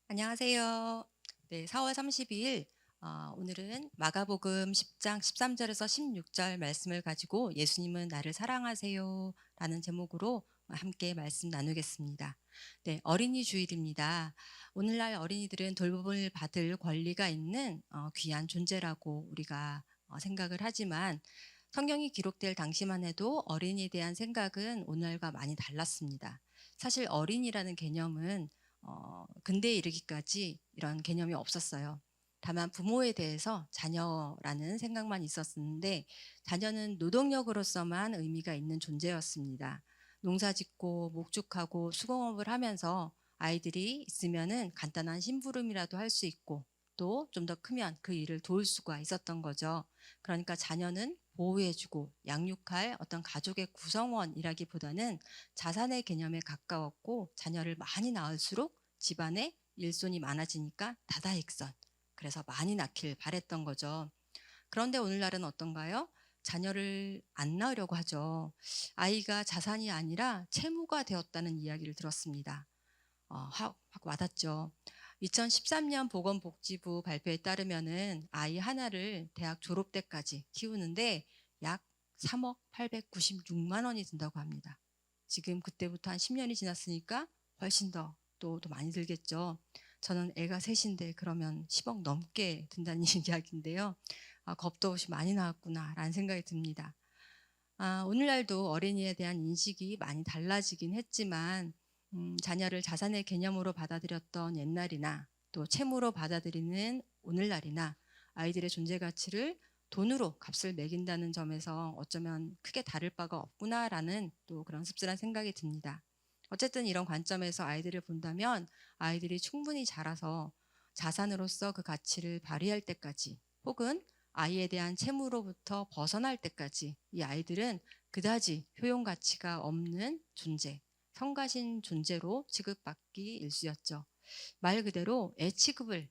안녕하세요. 네, 4월 32일 오늘은 마가복음 10장 13절에서 16절 말씀을 가지고 예수님은 나를 사랑하세요 라는 제목으로 함께 말씀 나누겠습니다. 네, 어린이 주일입니다. 오늘날 어린이들은 돌봄을 받을 권리가 있는 귀한 존재라고 우리가 생각을 하지만 성경이 기록될 당시만 해도 어린이에 대한 생각은 오늘과 많이 달랐습니다. 사실 어린이라는 개념은 근대에 이르기까지 이런 개념이 없었어요. 다만 부모에 대해서 자녀라는 생각만 있었는데 자녀는 노동력으로서만 의미가 있는 존재였습니다. 농사짓고 목축하고 수공업을 하면서 아이들이 있으면은 간단한 심부름이라도 할 수 있고 또 좀 더 크면 그 일을 도울 수가 있었던 거죠. 그러니까 자녀는 보호해주고 양육할 어떤 가족의 구성원이라기보다는 자산의 개념에 가까웠고 자녀를 많이 낳을수록 집안에 일손이 많아지니까 다다익선. 그래서 많이 낳길 바랬던 거죠. 그런데 오늘날은 어떤가요? 자녀를 안 낳으려고 하죠. 아이가 자산이 아니라 채무가 되었다는 이야기를 들었습니다. 확 와닿죠. 2013년 보건복지부 발표에 따르면은 아이 하나를 대학 졸업 때까지 키우는데 약 3억 896만 원이 든다고 합니다. 지금 그때부터 한 10년이 지났으니까 훨씬 더 많이 들겠죠. 저는 애가 셋인데 그러면 10억 넘게 든다는 이야기인데요. 겁도 없이 많이 나왔구나라는 생각이 듭니다. 오늘날도 어린이에 대한 인식이 많이 달라지긴 했지만 자녀를 자산의 개념으로 받아들였던 옛날이나 또 채무로 받아들이는 오늘날이나 아이들의 존재 가치를 돈으로 값을 매긴다는 점에서 어쩌면 크게 다를 바가 없구나라는 또 그런 씁쓸한 생각이 듭니다. 어쨌든 이런 관점에서 아이들을 본다면 아이들이 충분히 자라서 자산으로서 그 가치를 발휘할 때까지 혹은 아이에 대한 채무로부터 벗어날 때까지 이 아이들은 그다지 효용 가치가 없는 존재, 성가신 존재로 취급받기 일쑤였죠. 말 그대로 애 취급을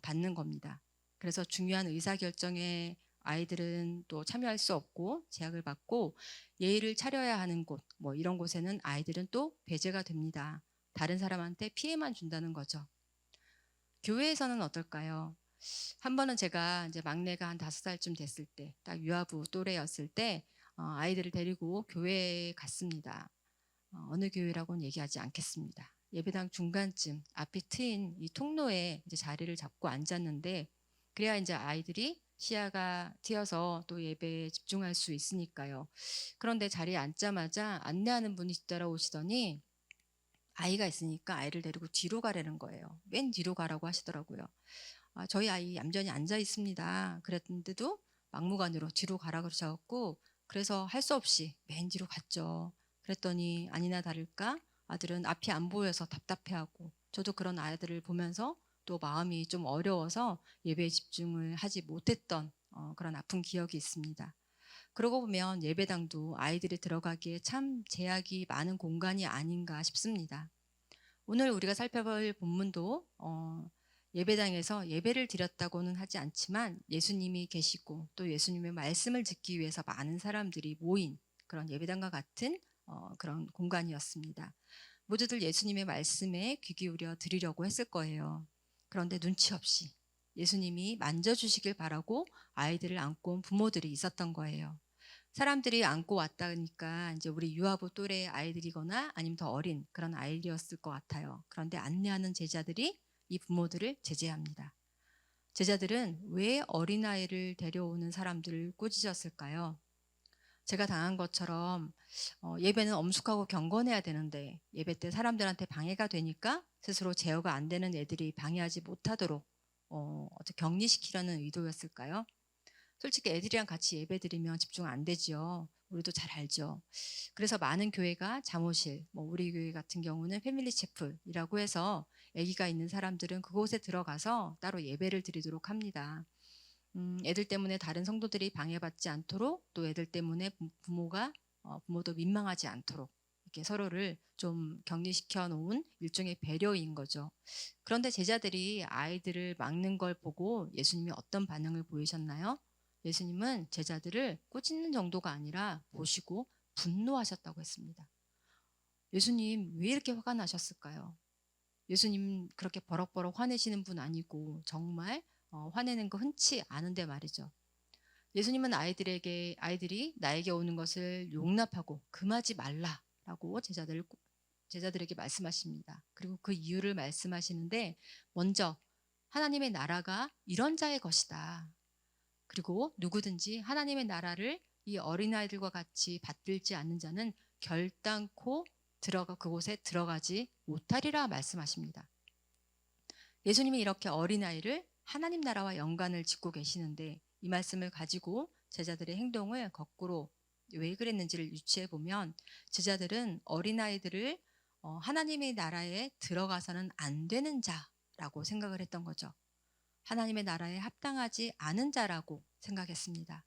받는 겁니다. 그래서 중요한 의사결정에 아이들은 또 참여할 수 없고 제약을 받고 예의를 차려야 하는 곳, 뭐 이런 곳에는 아이들은 또 배제가 됩니다. 다른 사람한테 피해만 준다는 거죠. 교회에서는 어떨까요? 한 번은 제가 이제 막내가 한 5살쯤 됐을 때, 딱 유아부 또래였을 때, 아이들을 데리고 교회에 갔습니다. 어느 교회라고는 얘기하지 않겠습니다. 예배당 중간쯤 앞이 트인 이 통로에 이제 자리를 잡고 앉았는데, 그래야 이제 아이들이 시야가 트여서 또 예배에 집중할 수 있으니까요. 그런데 자리에 앉자마자 안내하는 분이 뒤따라오시더니 아이가 있으니까 아이를 데리고 뒤로 가라는 거예요. 맨 뒤로 가라고 하시더라고요. 저희 아이 얌전히 앉아 있습니다. 그랬는데도 막무가내로 뒤로 가라 그러셔갖고 그래서 할 수 없이 맨 뒤로 갔죠. 그랬더니 아니나 다를까 아들은 앞이 안 보여서 답답해하고 저도 그런 아이들을 보면서 또 마음이 좀 어려워서 예배에 집중을 하지 못했던 그런 아픈 기억이 있습니다. 그러고 보면 예배당도 아이들이 들어가기에 참 제약이 많은 공간이 아닌가 싶습니다. 오늘 우리가 살펴볼 본문도 예배당에서 예배를 드렸다고는 하지 않지만 예수님이 계시고 또 예수님의 말씀을 듣기 위해서 많은 사람들이 모인 그런 예배당과 같은 그런 공간이었습니다. 모두들 예수님의 말씀에 귀 기울여 들으려고 했을 거예요. 그런데 눈치 없이 예수님이 만져주시길 바라고 아이들을 안고 온 부모들이 있었던 거예요. 사람들이 안고 왔다니까 이제 우리 유아부 또래의 아이들이거나 아니면 더 어린 그런 아이들이었을 것 같아요. 그런데 안내하는 제자들이 이 부모들을 제재합니다. 제자들은 왜 어린아이를 데려오는 사람들을 꾸짖었을까요? 제가 당한 것처럼 예배는 엄숙하고 경건해야 되는데 예배 때 사람들한테 방해가 되니까 스스로 제어가 안 되는 애들이 방해하지 못하도록 어떻게 격리시키려는 의도였을까요? 솔직히 애들이랑 같이 예배드리면 집중 안 되지요. 우리도 잘 알죠. 그래서 많은 교회가 잠옷실, 뭐 우리 교회 같은 경우는 패밀리 채플이라고 해서 아기가 있는 사람들은 그곳에 들어가서 따로 예배를 드리도록 합니다. 애들 때문에 다른 성도들이 방해받지 않도록 또 애들 때문에 부모도 민망하지 않도록 이렇게 서로를 좀 격리시켜 놓은 일종의 배려인 거죠. 그런데 제자들이 아이들을 막는 걸 보고 예수님이 어떤 반응을 보이셨나요? 예수님은 제자들을 꾸짖는 정도가 아니라 보시고 분노하셨다고 했습니다. 예수님 왜 이렇게 화가 나셨을까요? 예수님 그렇게 버럭버럭 화내시는 분 아니고 정말 화내는 거 흔치 않은데 말이죠. 예수님은 아이들이 나에게 오는 것을 용납하고 금하지 말라라고 제자들에게 말씀하십니다. 그리고 그 이유를 말씀하시는데 먼저 하나님의 나라가 이런 자의 것이다. 그리고 누구든지 하나님의 나라를 이 어린아이들과 같이 받들지 않는 자는 결단코 그곳에 들어가지 못하리라 말씀하십니다. 예수님이 이렇게 어린아이를 하나님 나라와 연관을 짓고 계시는데 이 말씀을 가지고 제자들의 행동을 거꾸로 왜 그랬는지를 유추해 보면 제자들은 어린아이들을 하나님의 나라에 들어가서는 안 되는 자라고 생각을 했던 거죠. 하나님의 나라에 합당하지 않은 자라고 생각했습니다.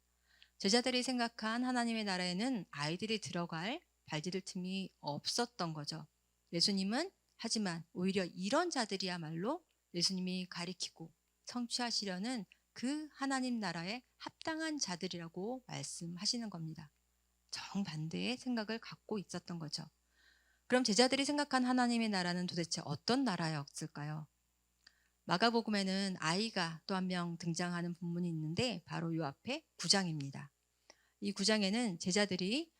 제자들이 생각한 하나님의 나라에는 아이들이 들어갈 발디딜 틈이 없었던 거죠. 예수님은 하지만 오히려 이런 자들이야말로 예수님이 가리키고 성취하시려는 그 하나님 나라에 합당한 자들이라고 말씀하시는 겁니다. 정반대의 생각을 갖고 있었던 거죠. 그럼 제자들이 생각한 하나님의 나라는 도대체 어떤 나라였을까요? 마가복음에는 아이가 또 한 명 등장하는 본문이 있는데 바로 요 앞에 9장입니다. 이 9장에는 제자들이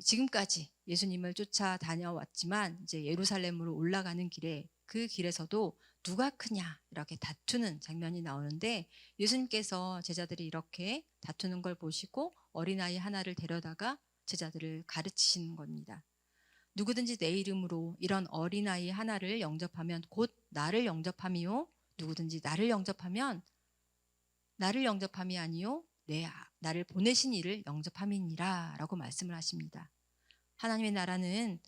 지금까지 예수님을 쫓아 다녀왔지만 이제 예루살렘으로 올라가는 길에 그 길에서도 누가 크냐 이렇게 다투는 장면이 나오는데 예수님께서 제자들이 이렇게 다투는 걸 보시고 어린아이 하나를 데려다가 제자들을 가르치시는 겁니다. 누구든지 내 이름으로 이런 어린아이 하나를 영접하면 곧 나를 영접함이요. 누구든지 나를 영접함이 아니요. 나를 보내신 이를 영접함이니라 라고 말씀을 하십니다. 하나님의 나라는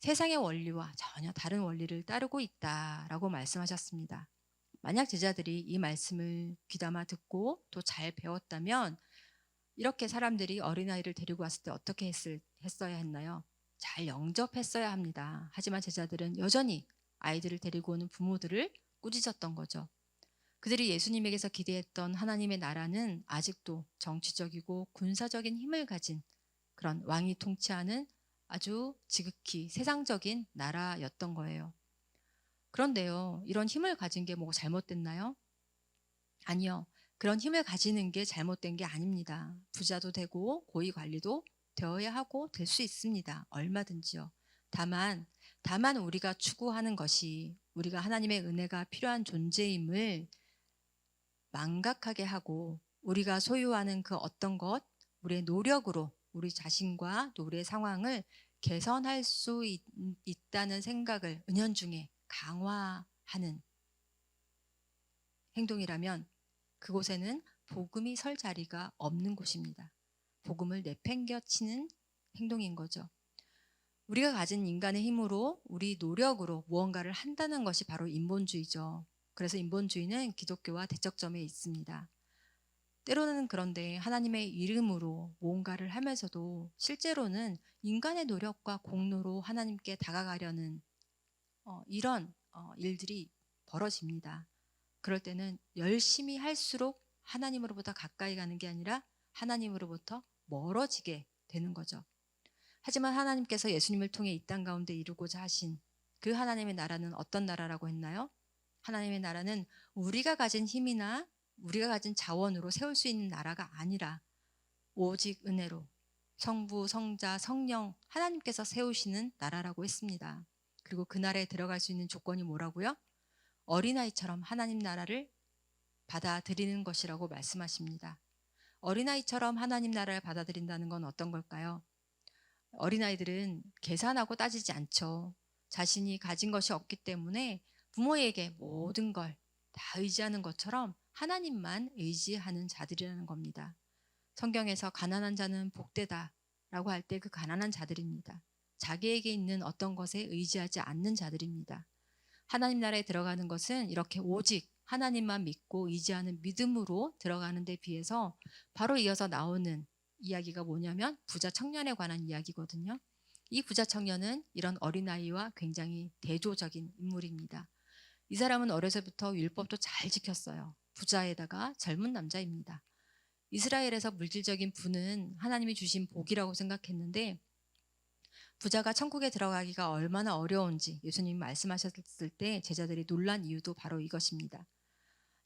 세상의 원리와 전혀 다른 원리를 따르고 있다라고 말씀하셨습니다. 만약 제자들이 이 말씀을 귀담아 듣고 또 잘 배웠다면 이렇게 사람들이 어린아이를 데리고 왔을 때 어떻게 했어야 했나요? 잘 영접했어야 합니다. 하지만 제자들은 여전히 아이들을 데리고 오는 부모들을 꾸짖었던 거죠. 그들이 예수님에게서 기대했던 하나님의 나라는 아직도 정치적이고 군사적인 힘을 가진 그런 왕이 통치하는 아주 지극히 세상적인 나라였던 거예요. 그런데요, 이런 힘을 가진 게 뭐가 잘못됐나요? 아니요. 그런 힘을 가지는 게 잘못된 게 아닙니다. 부자도 되고 고위 관리도 되어야 하고 될 수 있습니다. 얼마든지요. 다만 우리가 추구하는 것이 우리가 하나님의 은혜가 필요한 존재임을 망각하게 하고 우리가 소유하는 그 어떤 것, 우리의 노력으로 우리 자신과 또 우리의 상황을 개선할 수 있다는 생각을 은연중에 강화하는 행동이라면 그곳에는 복음이 설 자리가 없는 곳입니다. 복음을 내팽겨치는 행동인 거죠. 우리가 가진 인간의 힘으로 우리 노력으로 무언가를 한다는 것이 바로 인본주의죠. 그래서 인본주의는 기독교와 대척점에 있습니다. 때로는 그런데 하나님의 이름으로 무언가를 하면서도 실제로는 인간의 노력과 공로로 하나님께 다가가려는 이런 일들이 벌어집니다. 그럴 때는 열심히 할수록 하나님으로부터 가까이 가는 게 아니라 하나님으로부터 멀어지게 되는 거죠. 하지만 하나님께서 예수님을 통해 이 땅 가운데 이루고자 하신 그 하나님의 나라는 어떤 나라라고 했나요? 하나님의 나라는 우리가 가진 힘이나 우리가 가진 자원으로 세울 수 있는 나라가 아니라 오직 은혜로 성부, 성자, 성령 하나님께서 세우시는 나라라고 했습니다. 그리고 그 나라에 들어갈 수 있는 조건이 뭐라고요? 어린아이처럼 하나님 나라를 받아들이는 것이라고 말씀하십니다. 어린아이처럼 하나님 나라를 받아들인다는 건 어떤 걸까요? 어린아이들은 계산하고 따지지 않죠. 자신이 가진 것이 없기 때문에 부모에게 모든 걸 다 의지하는 것처럼 하나님만 의지하는 자들이라는 겁니다. 성경에서 가난한 자는 복되다 라고 할 때 그 가난한 자들입니다. 자기에게 있는 어떤 것에 의지하지 않는 자들입니다. 하나님 나라에 들어가는 것은 이렇게 오직 하나님만 믿고 의지하는 믿음으로 들어가는 데 비해서 바로 이어서 나오는 이야기가 뭐냐면 부자 청년에 관한 이야기거든요. 이 부자 청년은 이런 어린아이와 굉장히 대조적인 인물입니다. 이 사람은 어려서부터 율법도 잘 지켰어요. 부자에다가 젊은 남자입니다. 이스라엘에서 물질적인 부는 하나님이 주신 복이라고 생각했는데 부자가 천국에 들어가기가 얼마나 어려운지 예수님이 말씀하셨을 때 제자들이 놀란 이유도 바로 이것입니다.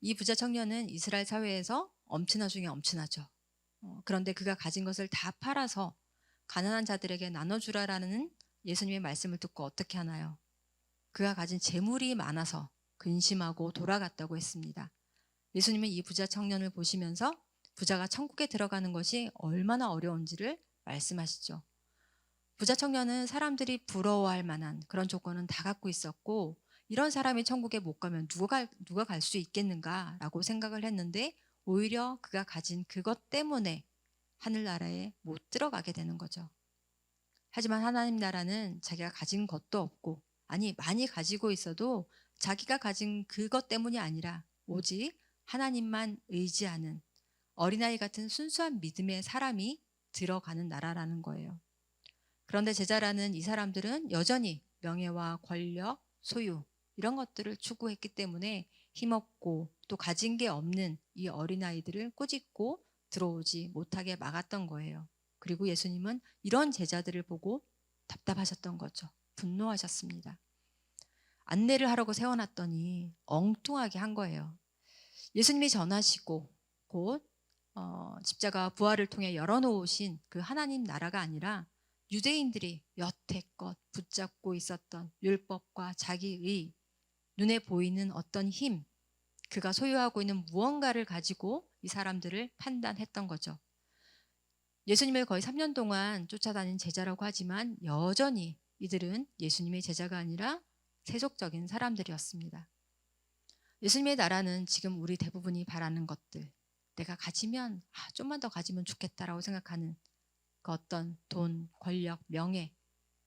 이 부자 청년은 이스라엘 사회에서 엄친아 중에 엄친아죠. 그런데 그가 가진 것을 다 팔아서 가난한 자들에게 나눠주라라는 예수님의 말씀을 듣고 어떻게 하나요? 그가 가진 재물이 많아서 근심하고 돌아갔다고 했습니다. 예수님은 이 부자 청년을 보시면서 부자가 천국에 들어가는 것이 얼마나 어려운지를 말씀하시죠. 부자 청년은 사람들이 부러워할 만한 그런 조건은 다 갖고 있었고, 이런 사람이 천국에 못 가면 누가 갈 수 있겠는가라고 생각을 했는데, 오히려 그가 가진 그것 때문에 하늘나라에 못 들어가게 되는 거죠. 하지만 하나님 나라는 자기가 가진 것도 없고, 아니 많이 가지고 있어도 자기가 가진 그것 때문이 아니라 오직 하나님만 의지하는 어린아이 같은 순수한 믿음의 사람이 들어가는 나라라는 거예요. 그런데 제자라는 이 사람들은 여전히 명예와 권력, 소유 이런 것들을 추구했기 때문에 힘없고 또 가진 게 없는 이 어린아이들을 꾸짖고 들어오지 못하게 막았던 거예요. 그리고 예수님은 이런 제자들을 보고 답답하셨던 거죠. 분노하셨습니다. 안내를 하라고 세워놨더니 엉뚱하게 한 거예요. 예수님이 전하시고 곧 십자가 부활을 통해 열어놓으신 그 하나님 나라가 아니라 유대인들이 여태껏 붙잡고 있었던 율법과 자기의 눈에 보이는 어떤 힘, 그가 소유하고 있는 무언가를 가지고 이 사람들을 판단했던 거죠. 예수님을 거의 3년 동안 쫓아다닌 제자라고 하지만 여전히 이들은 예수님의 제자가 아니라 세속적인 사람들이었습니다. 예수님의 나라는 지금 우리 대부분이 바라는 것들, 내가 가지면 좀만 더 가지면 좋겠다라고 생각하는 그 어떤 돈, 권력, 명예,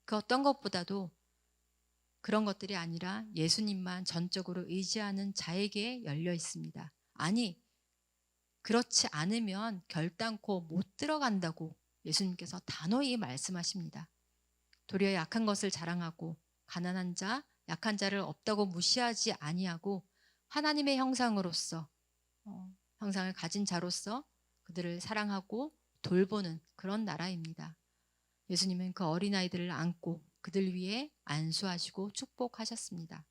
그 어떤 것보다도 그런 것들이 아니라 예수님만 전적으로 의지하는 자에게 열려 있습니다. 아니, 그렇지 않으면 결단코 못 들어간다고 예수님께서 단호히 말씀하십니다. 도리어 약한 것을 자랑하고 가난한 자, 약한 자를 없다고 무시하지 아니하고 하나님의 형상으로서 형상을 가진 자로서 그들을 사랑하고 돌보는 그런 나라입니다. 예수님은 그 어린아이들을 안고 그들 위해 안수하시고 축복하셨습니다.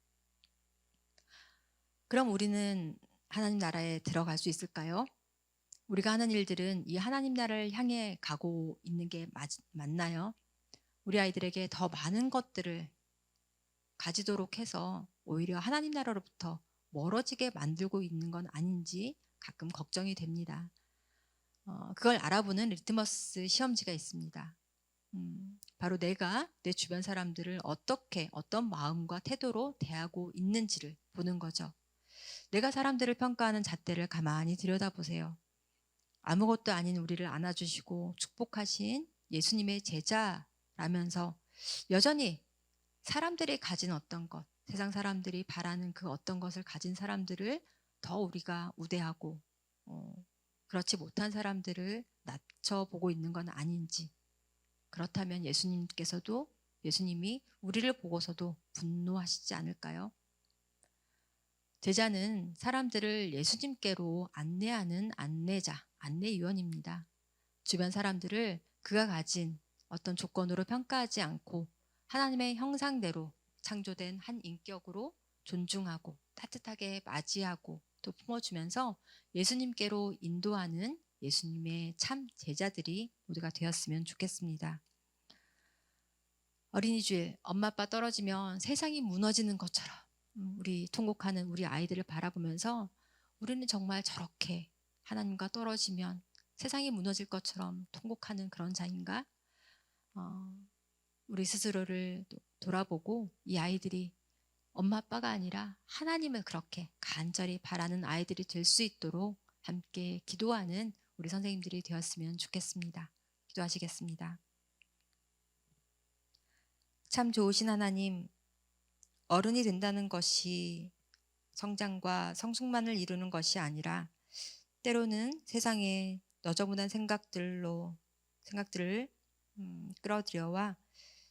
그럼 우리는 하나님 나라에 들어갈 수 있을까요? 우리가 하는 일들은 이 하나님 나라를 향해 가고 있는 게 맞나요? 우리 아이들에게 더 많은 것들을 가지도록 해서 오히려 하나님 나라로부터 멀어지게 만들고 있는 건 아닌지 가끔 걱정이 됩니다. 그걸 알아보는 리트머스 시험지가 있습니다. 바로 내가 내 주변 사람들을 어떻게 어떤 마음과 태도로 대하고 있는지를 보는 거죠. 내가 사람들을 평가하는 잣대를 가만히 들여다보세요. 아무것도 아닌 우리를 안아주시고 축복하신 예수님의 제자라면서 여전히 사람들이 가진 어떤 것, 세상 사람들이 바라는 그 어떤 것을 가진 사람들을 더 우리가 우대하고 그렇지 못한 사람들을 낮춰보고 있는 건 아닌지, 그렇다면 예수님이 우리를 보고서도 분노하시지 않을까요? 제자는 사람들을 예수님께로 안내하는 안내자, 안내위원입니다. 주변 사람들을 그가 가진 어떤 조건으로 평가하지 않고 하나님의 형상대로 창조된 한 인격으로 존중하고 따뜻하게 맞이하고 또 품어주면서 예수님께로 인도하는 예수님의 참 제자들이 모두가 되었으면 좋겠습니다. 어린이 주일, 엄마 아빠 떨어지면 세상이 무너지는 것처럼 우리 통곡하는 우리 아이들을 바라보면서 우리는 정말 저렇게 하나님과 떨어지면 세상이 무너질 것처럼 통곡하는 그런 자인가? 우리 스스로를 돌아보고 이 아이들이 엄마 아빠가 아니라 하나님을 그렇게 간절히 바라는 아이들이 될 수 있도록 함께 기도하는 우리 선생님들이 되었으면 좋겠습니다. 기도하시겠습니다. 참 좋으신 하나님, 어른이 된다는 것이 성장과 성숙만을 이루는 것이 아니라 때로는 세상에 너저분한 생각들을 끌어들여와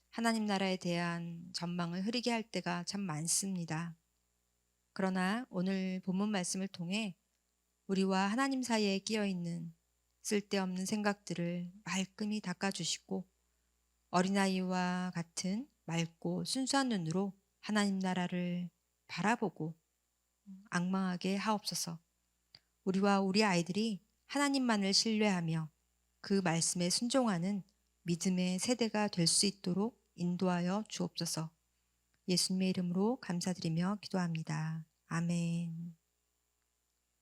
하나님 나라에 대한 전망을 흐리게 할 때가 참 많습니다. 그러나 오늘 본문 말씀을 통해 우리와 하나님 사이에 끼어 있는 쓸데없는 생각들을 말끔히 닦아주시고 어린아이와 같은 맑고 순수한 눈으로 하나님 나라를 바라보고 앙망하게 하옵소서. 우리와 우리 아이들이 하나님만을 신뢰하며 그 말씀에 순종하는 믿음의 세대가 될 수 있도록 인도하여 주옵소서. 예수님의 이름으로 감사드리며 기도합니다. 아멘.